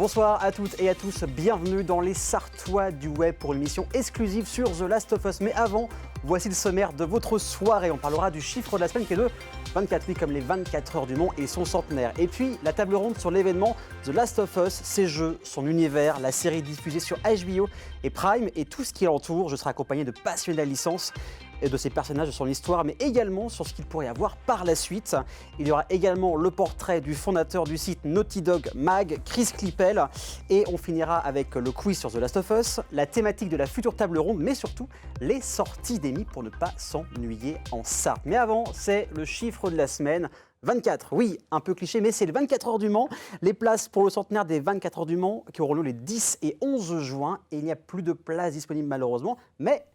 Bonsoir à toutes et à tous, bienvenue dans les Sartois du Web pour une émission exclusive sur The Last of Us. Mais avant, voici le sommaire de votre soirée. On parlera du chiffre de la semaine qui est de 24, oui, comme les 24 heures du Mans et son centenaire. Et puis, la table ronde sur l'événement The Last of Us, ses jeux, son univers, la série diffusée sur HBO et Prime et tout ce qui l'entoure. Je serai accompagné de passionnés de la licence et de ses personnages, de son histoire, mais également sur ce qu'il pourrait y avoir par la suite. Il y aura également le portrait du fondateur du site Naughty Dog Mag, Chris Klippel, et on finira avec le quiz sur The Last of Us, la thématique de la future table ronde, mais surtout les sorties d'Emmy pour ne pas s'ennuyer en Sarthe. Mais avant, c'est le chiffre de la semaine. 24, oui, un peu cliché, mais c'est les 24 heures du Mans. Les places pour le centenaire des 24 heures du Mans qui auront lieu les 10 et 11 juin. Et il n'y a plus de places disponibles malheureusement, mais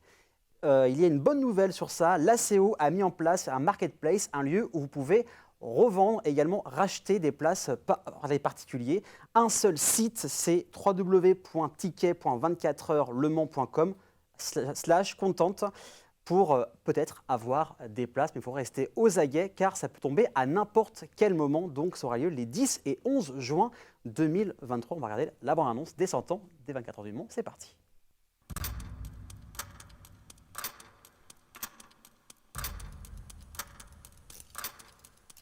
il y a une bonne nouvelle sur ça. L'ACO a mis en place un marketplace, un lieu où vous pouvez revendre et également racheter des places par les particuliers. Un seul site, c'est www.ticket.24heurlemans.com/content pour peut-être avoir des places, mais il faut rester aux aguets car ça peut tomber à n'importe quel moment. Donc ça aura lieu les 10 et 11 juin 2023. On va regarder la bande-annonce des 100 ans des 24 heures du Mans. C'est parti.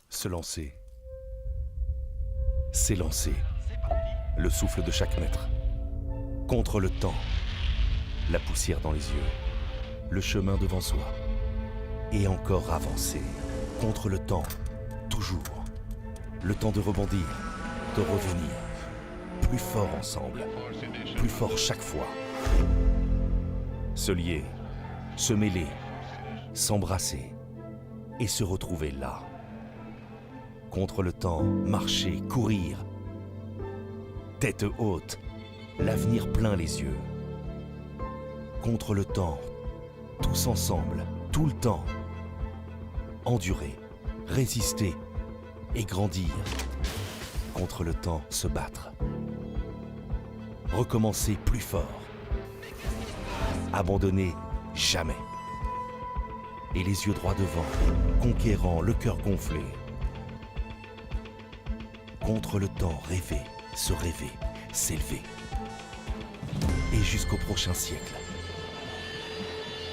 Se lancer, s'élancer, le souffle de chaque mètre. Contre le temps, la poussière dans les yeux, le chemin devant soi. Et encore avancer, contre le temps, toujours. Le temps de rebondir, de revenir. Plus fort ensemble, plus fort chaque fois. Se lier, se mêler, s'embrasser et se retrouver là. Contre le temps, marcher, courir. Tête haute, l'avenir plein les yeux. Contre le temps, tous ensemble, tout le temps. Endurer, résister et grandir. Contre le temps, se battre. Recommencer plus fort. Abandonner jamais. Et les yeux droits devant, conquérant, le cœur gonflé. Contre le temps, rêver, se rêver, s'élever. Et jusqu'au prochain siècle.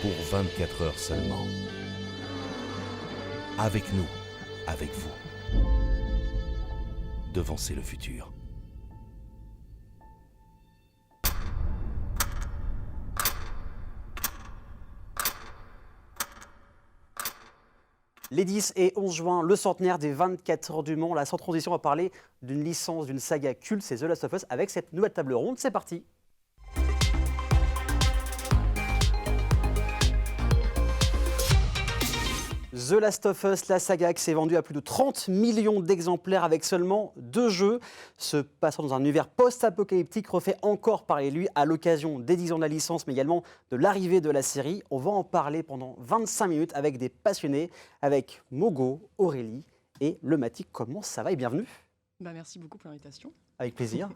Pour 24 heures seulement. Avec nous, avec vous. Devancer le futur. Les 10 et 11 juin, le centenaire des 24 heures du Mans. Là, sans transition, on va parler d'une licence, d'une saga culte, c'est The Last of Us, avec cette nouvelle table ronde. C'est parti. The Last of Us, la saga qui s'est vendue à plus de 30 millions d'exemplaires avec seulement 2 jeux. Se passant dans un univers post-apocalyptique refait encore parler lui à l'occasion des 10 ans de la licence, mais également de l'arrivée de la série. On va en parler pendant 25 minutes avec des passionnés, avec Mogo, Aurélie et Le Matic. Comment ça va et bienvenue. Merci beaucoup pour l'invitation. Avec plaisir.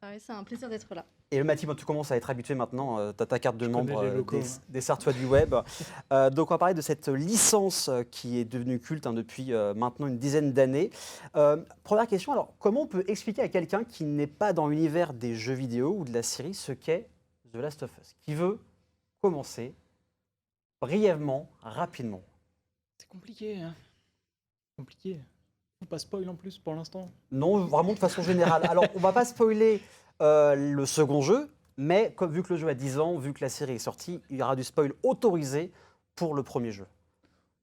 Ouais, c'est un plaisir d'être là. Et le Mathis, tu commences à être habitué maintenant, tu as ta carte de membre locaux, des Sartois du Web. Donc on va parler de cette licence qui est devenue culte depuis maintenant une dizaine d'années. Première question, alors comment on peut expliquer à quelqu'un qui n'est pas dans l'univers des jeux vidéo ou de la série ce qu'est The Last of Us? Qui veut commencer brièvement, rapidement? C'est compliqué, hein. Compliqué. Faut pas spoil en plus pour l'instant. Non, vraiment de façon générale. Alors on va pas spoiler le second jeu, mais vu que le jeu a 10 ans, vu que la série est sortie, il y aura du spoil autorisé pour le premier jeu.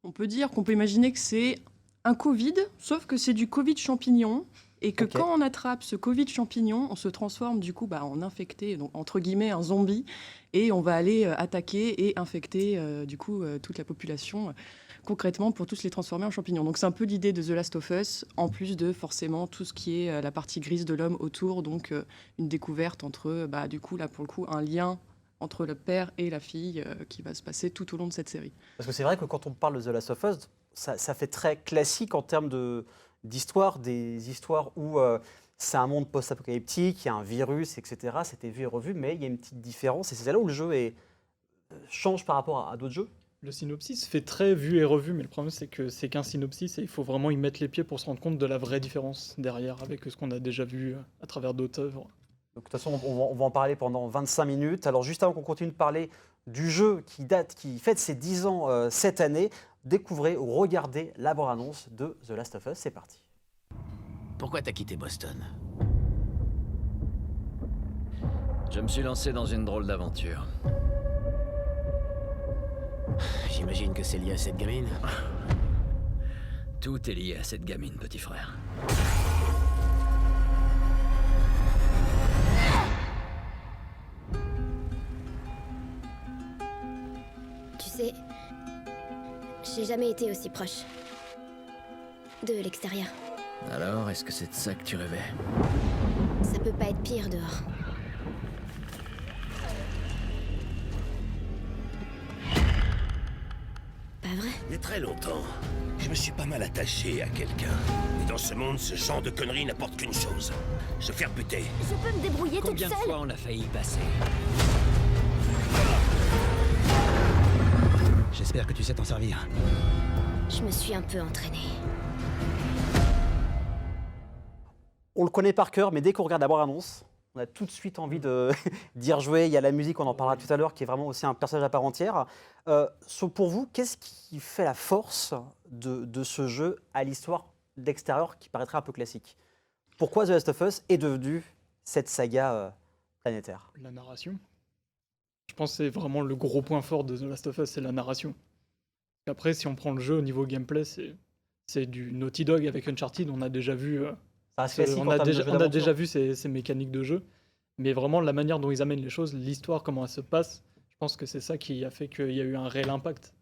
On peut dire qu'on peut imaginer que c'est un Covid, sauf que c'est du Covid champignon, et que quand on attrape ce Covid champignon, on se transforme du coup en infecté, donc entre guillemets un zombie, et on va aller attaquer et infecter toute la population concrètement pour tous les transformer en champignons. Donc c'est un peu l'idée de The Last of Us, en plus de forcément tout ce qui est la partie grise de l'homme autour, donc une découverte entre, du coup là pour le coup, un lien entre le père et la fille qui va se passer tout au long de cette série. Parce que c'est vrai que quand on parle de The Last of Us, ça fait très classique en termes d'histoire, des histoires où c'est un monde post-apocalyptique, il y a un virus, etc. C'était vu et revu, mais il y a une petite différence, et c'est là où le jeu change par rapport à d'autres jeux. Le synopsis fait très vu et revu, mais le problème c'est que c'est qu'un synopsis et il faut vraiment y mettre les pieds pour se rendre compte de la vraie différence derrière avec ce qu'on a déjà vu à travers d'autres œuvres. Donc, de toute façon, on va en parler pendant 25 minutes. Alors, juste avant qu'on continue de parler du jeu qui fête ses 10 ans cette année, découvrez ou regardez la bande-annonce de The Last of Us. C'est parti. Pourquoi t'as quitté Boston? Je me suis lancé dans une drôle d'aventure. J'imagine que c'est lié à cette gamine. Tout est lié à cette gamine, petit frère. Tu sais, j'ai jamais été aussi proche de l'extérieur. Alors, est-ce que c'est de ça que tu rêvais? Ça peut pas être pire dehors. Pas vrai? Il y a très longtemps, je me suis pas mal attaché à quelqu'un. Et dans ce monde, ce genre de conneries n'apporte qu'une chose. Se faire buter. Je peux me débrouiller toute Combien de seule. fois on a failli y passer? J'espère que tu sais t'en servir. Je me suis un peu entraînée. On le connaît par cœur, mais dès qu'on regarde la bande-annonce, on a tout de suite envie d'y rejouer. Il y a la musique, on en parlera tout à l'heure, qui est vraiment aussi un personnage à part entière. Pour vous, qu'est-ce qui fait la force de ce jeu à l'histoire d'extérieur qui paraîtrait un peu classique? Pourquoi The Last of Us est devenu cette saga planétaire? La narration. Je pense que c'est vraiment le gros point fort de The Last of Us, c'est la narration. Après, si on prend le jeu au niveau gameplay, c'est du Naughty Dog avec Uncharted. On a déjà vu, ces mécaniques de jeu. Mais vraiment, la manière dont ils amènent les choses, l'histoire, comment elle se passe, je pense que c'est ça qui a fait qu'il y a eu un réel impact.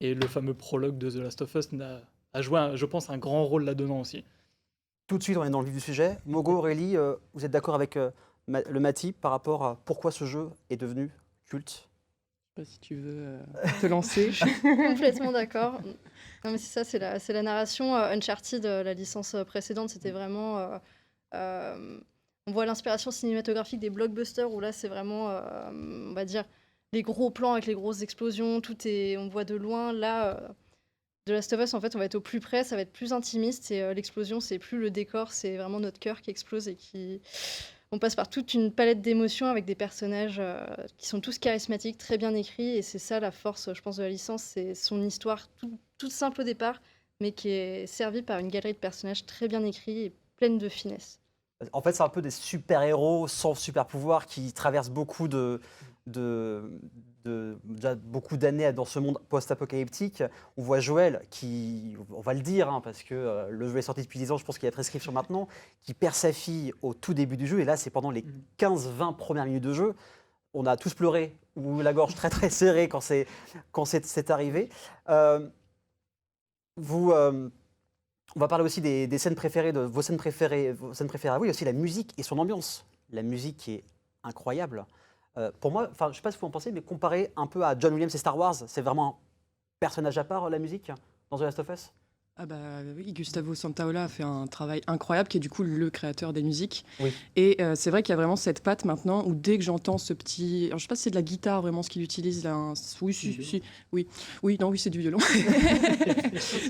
Et le fameux prologue de The Last of Us a joué, je pense, un grand rôle là-dedans aussi. Tout de suite, on est dans le vif du sujet. Mogo, Aurélie, vous êtes d'accord avec le Mati par rapport à pourquoi ce jeu est devenu culte? Je sais pas si tu veux te lancer. Complètement d'accord. Non, mais c'est ça, c'est la narration. Uncharted, la licence précédente, c'était vraiment. On voit l'inspiration cinématographique des blockbusters où là, c'est vraiment, on va dire, les gros plans avec les grosses explosions. On voit de loin. Là, The Last of Us, en fait, on va être au plus près, ça va être plus intimiste. Et l'explosion, c'est plus le décor, c'est vraiment notre cœur qui explose et qui. On passe par toute une palette d'émotions avec des personnages qui sont tous charismatiques, très bien écrits. Et c'est ça la force, je pense, de la licence. C'est son histoire toute simple au départ, mais qui est servie par une galerie de personnages très bien écrits et pleine de finesse. En fait, c'est un peu des super-héros sans super-pouvoir qui traversent beaucoup déjà beaucoup d'années dans ce monde post-apocalyptique. On voit Joël qui, on va le dire, hein, parce que le jeu est sorti depuis 10 ans, je pense qu'il y a prescription maintenant, qui perd sa fille au tout début du jeu. Et là, c'est pendant les 15-20 premières minutes de jeu. On a tous pleuré, ou la gorge très très serrée quand c'est arrivé. On va parler aussi des scènes préférées, de vos scènes préférées. Oui, aussi la musique et son ambiance. La musique qui est incroyable. Pour moi, je ne sais pas ce que vous en pensez, mais comparé un peu à John Williams et Star Wars, c'est vraiment un personnage à part, la musique, dans The Last of Us? Ah bah oui, Gustavo Santaolalla a fait un travail incroyable, qui est du coup le créateur des musiques. Oui. Et c'est vrai qu'il y a vraiment cette patte maintenant où dès que j'entends ce petit... Alors, je sais pas si c'est de la guitare vraiment ce qu'il utilise là. Oui, c'est du violon.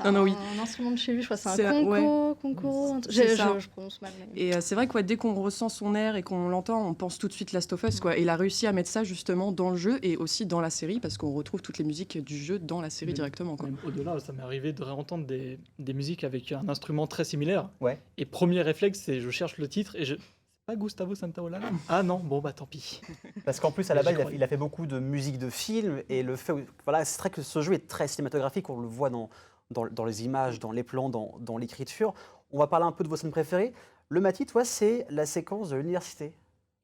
Un instrument de chez lui, je crois que c'est un conco. Je prononce mal. Mais... Et c'est vrai que dès qu'on ressent son air et qu'on l'entend, on pense tout de suite Last of Us. Et il a réussi à mettre ça justement dans le jeu et aussi dans la série, parce qu'on retrouve toutes les musiques du jeu dans la série directement. Même au-delà, ça m'est arrivé de réentendre des musiques avec un instrument très similaire. Ouais. Et premier réflexe, c'est je cherche le titre et c'est pas Gustavo Santaolalla? Ah non, bon bah tant pis. Parce qu'en plus, à la base, il a fait beaucoup de musique de film et le fait, voilà, c'est vrai que ce jeu est très cinématographique, on le voit dans les images, dans les plans, dans l'écriture. On va parler un peu de vos scènes préférées. Le Mati, toi, c'est la séquence de l'université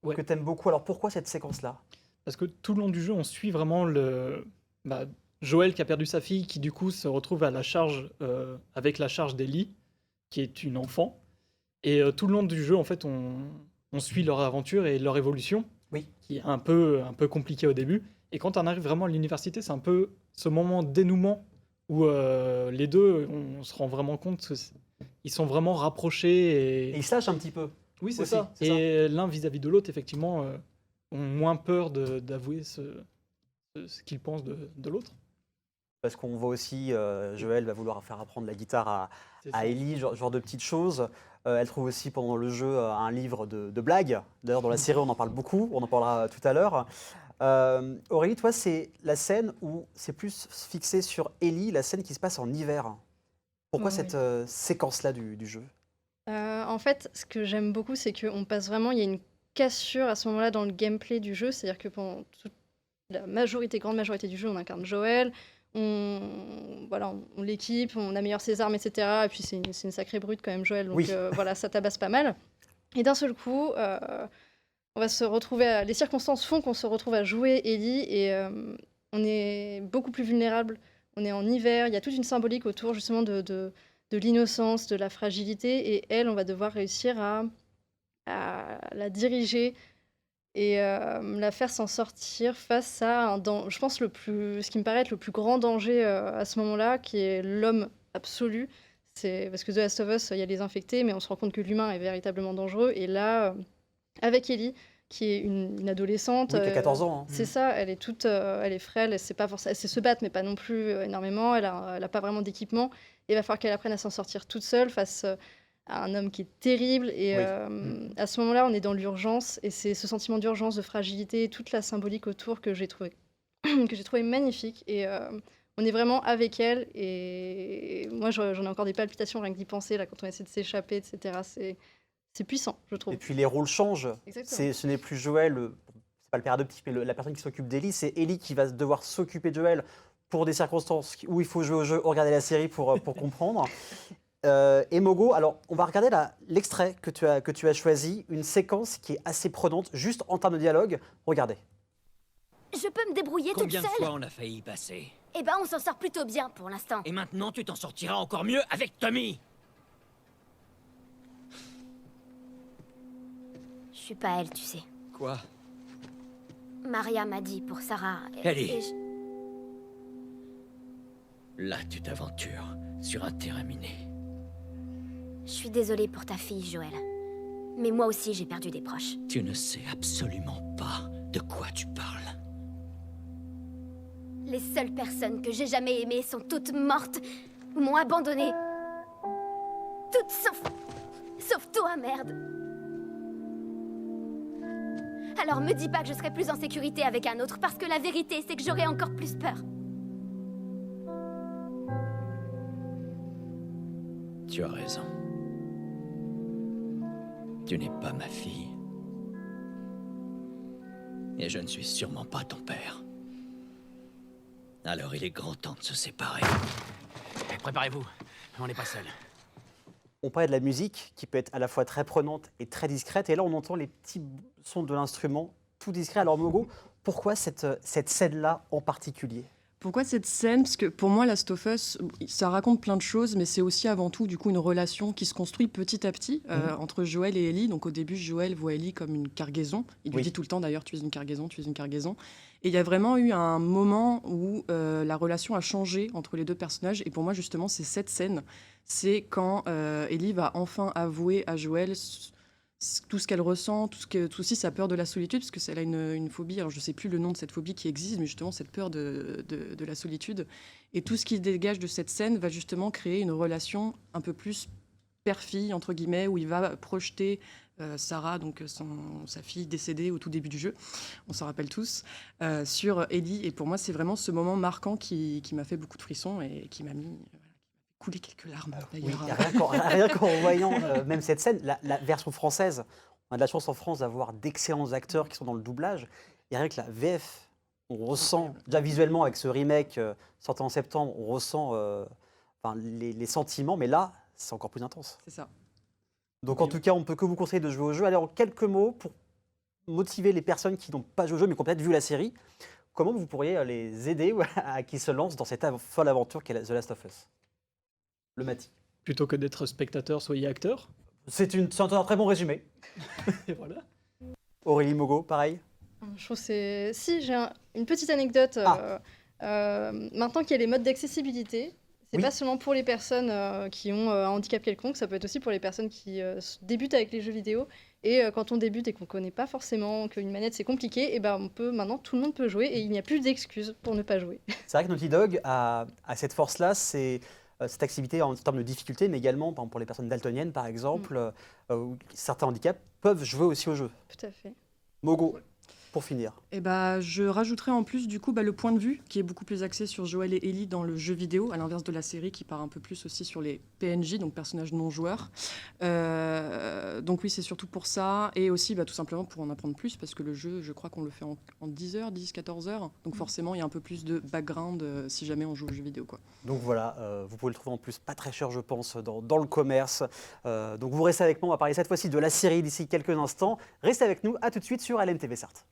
que tu aimes beaucoup. Alors pourquoi cette séquence-là? Parce que tout le long du jeu, on suit vraiment Joël qui a perdu sa fille, qui du coup se retrouve à la charge, avec la charge d'Ellie, qui est une enfant. Et tout le long du jeu, en fait, on suit leur aventure et leur évolution, qui est un peu compliqué au début. Et quand on arrive vraiment à l'université, c'est un peu ce moment de dénouement où les deux, on se rend vraiment compte qu'ils sont vraiment rapprochés. Et ils se lâchent un petit peu. Oui, c'est aussi, ça. Et l'un vis-à-vis de l'autre, effectivement, ont moins peur d'avouer ce qu'ils pensent de l'autre. Parce qu'on voit aussi, Joël va vouloir faire apprendre la guitare C'est ça. à Ellie, genre de petites choses. Elle trouve aussi pendant le jeu un livre de blagues. D'ailleurs, dans la série, on en parle beaucoup. On en parlera tout à l'heure. Aurélie, toi, c'est la scène où c'est plus fixé sur Ellie, la scène qui se passe en hiver. Pourquoi Oui. cette séquence-là du jeu? En fait, ce que j'aime beaucoup, c'est qu'on passe vraiment, il y a une cassure à ce moment-là dans le gameplay du jeu, c'est-à-dire que pendant toute la grande majorité du jeu, on incarne Joël, on l'équipe, on améliore ses armes, etc. Et puis c'est une sacrée brute quand même, Joël, donc Oui. voilà, ça tabasse pas mal. Et d'un seul coup, on va se retrouver, les circonstances font qu'on se retrouve à jouer Ellie et on est beaucoup plus vulnérable. On est en hiver, il y a toute une symbolique autour justement de l'innocence, de la fragilité, et elle, on va devoir réussir à la diriger et la faire s'en sortir face à je pense ce qui me paraît être le plus grand danger à ce moment-là, qui est l'homme absolu. C'est parce que The Last of Us, il y a les infectés, mais on se rend compte que l'humain est véritablement dangereux. Et là, avec Ellie, qui est une adolescente, Oui, qui a 14 ans. Hein. c'est ça, elle est frêle, elle sait pas forcément, elle sait se battre, mais pas non plus énormément. Elle a pas vraiment d'équipement. Et il va falloir qu'elle apprenne à s'en sortir toute seule face à un homme qui est terrible. Et Oui. à ce moment-là, on est dans l'urgence. Et c'est ce sentiment d'urgence, de fragilité, toute la symbolique autour que j'ai trouvé, que j'ai trouvé magnifique. Et on est vraiment avec elle. Et moi, j'en ai encore des palpitations rien que d'y penser, là, quand on essaie de s'échapper, etc. C'est puissant, je trouve. Et puis les rôles changent. Exactement. Ce n'est plus Joël, c'est pas le père adoptif, mais la personne qui s'occupe d'Ellie, c'est Ellie qui va devoir s'occuper de Joël pour des circonstances où il faut jouer au jeu, regarder la série pour comprendre. Et Mogo, alors on va regarder l'extrait que tu as choisi, une séquence qui est assez prenante, juste en termes de dialogue. Regardez. Je peux me débrouiller toute Combien de seule. fois on a failli y passer? Eh ben, on s'en sort plutôt bien pour l'instant. Et maintenant, tu t'en sortiras encore mieux avec Tommy. Je suis pas elle, tu sais. Quoi? Maria m'a dit pour Sarah. Ellie. et Là, tu t'aventures sur un terrain miné. je suis désolée pour ta fille, Joël. Mais moi aussi, j'ai perdu des proches. Tu ne sais absolument pas de quoi tu parles. Les seules personnes que j'ai jamais aimées sont toutes mortes, ou m'ont abandonnée. Toutes sauf toi, merde. Alors me dis pas que je serai plus en sécurité avec un autre, parce que la vérité, c'est que j'aurai encore plus peur. Tu as raison. Tu n'es pas ma fille. Et je ne suis sûrement pas ton père. Alors il est grand temps de se séparer. Préparez-vous, on n'est pas seul. On parlait de la musique qui peut être à la fois très prenante et très discrète. Et là, on entend les petits sons de l'instrument, tout discret. Alors Mogo, pourquoi cette scène-là en particulier? Pourquoi cette scène? Parce que pour moi, Last of Us, ça raconte plein de choses, mais c'est aussi avant tout du coup une relation qui se construit petit à petit entre Joël et Ellie. Donc au début, Joël voit Ellie comme une cargaison. Il lui dit tout le temps d'ailleurs, tu es une cargaison, tu es une cargaison. Et il y a vraiment eu un moment où la relation a changé entre les deux personnages. Et pour moi, justement, c'est cette scène. C'est quand Ellie va enfin avouer à Joël tout ce qu'elle ressent, tout aussi sa peur de la solitude, parce qu'elle a une phobie, alors je ne sais plus le nom de cette phobie qui existe, mais justement cette peur de la solitude. Et tout ce qui dégage de cette scène va justement créer une relation un peu plus père-fille, entre guillemets, où il va projeter Sarah, donc sa fille décédée au tout début du jeu, on s'en rappelle tous, sur Ellie. Et pour moi, c'est vraiment ce moment marquant qui m'a fait beaucoup de frissons et qui m'a mis... couler quelques larmes, Oui, d'ailleurs. rien qu'en voyant même cette scène, la version française, on a de la chance en France d'avoir d'excellents acteurs qui sont dans le doublage. Et rien que la VF, on ressent, déjà visuellement avec ce remake sorti en septembre, on ressent les sentiments, mais là, c'est encore plus intense. C'est ça. Donc en tout cas, on ne peut que vous conseiller de jouer au jeu. Allez, en quelques mots, pour motiver les personnes qui n'ont pas joué au jeu, mais qui ont peut-être vu la série, comment vous pourriez les aider à qui se lancent dans cette folle aventure qu'est The Last of Us? Le Mati. Plutôt que d'être spectateur, soyez acteur. C'est un très bon résumé. Et voilà. Aurélie Mogo, pareil. Je trouve que c'est... Si, j'ai une petite anecdote. Maintenant qu'il y a les modes d'accessibilité, c'est pas seulement pour les personnes qui ont un handicap quelconque, ça peut être aussi pour les personnes qui débutent avec les jeux vidéo. Et quand on débute et qu'on ne connaît pas forcément qu'une manette c'est compliqué, et ben maintenant tout le monde peut jouer et il n'y a plus d'excuses pour ne pas jouer. C'est vrai que Naughty Dog a cette force-là, c'est cette activité en termes de difficulté, mais également par exemple, pour les personnes daltoniennes, par exemple, où certains handicaps peuvent jouer aussi au jeu. Tout à fait. Mogo, pour finir. Et je rajouterais en plus du coup le point de vue qui est beaucoup plus axé sur Joël et Ellie dans le jeu vidéo, à l'inverse de la série qui part un peu plus aussi sur les PNJ, donc personnages non joueurs. Donc oui, c'est surtout pour ça, et aussi tout simplement pour en apprendre plus, parce que le jeu, je crois qu'on le fait en 10 heures, 10-14 heures, donc forcément il y a un peu plus de background si jamais on joue au jeu vidéo, quoi. Donc voilà, vous pouvez le trouver en plus pas très cher, je pense, dans le commerce. Donc vous restez avec moi, on va parler cette fois-ci de la série d'ici quelques instants. Restez avec nous, à tout de suite sur LMTV Sarthe.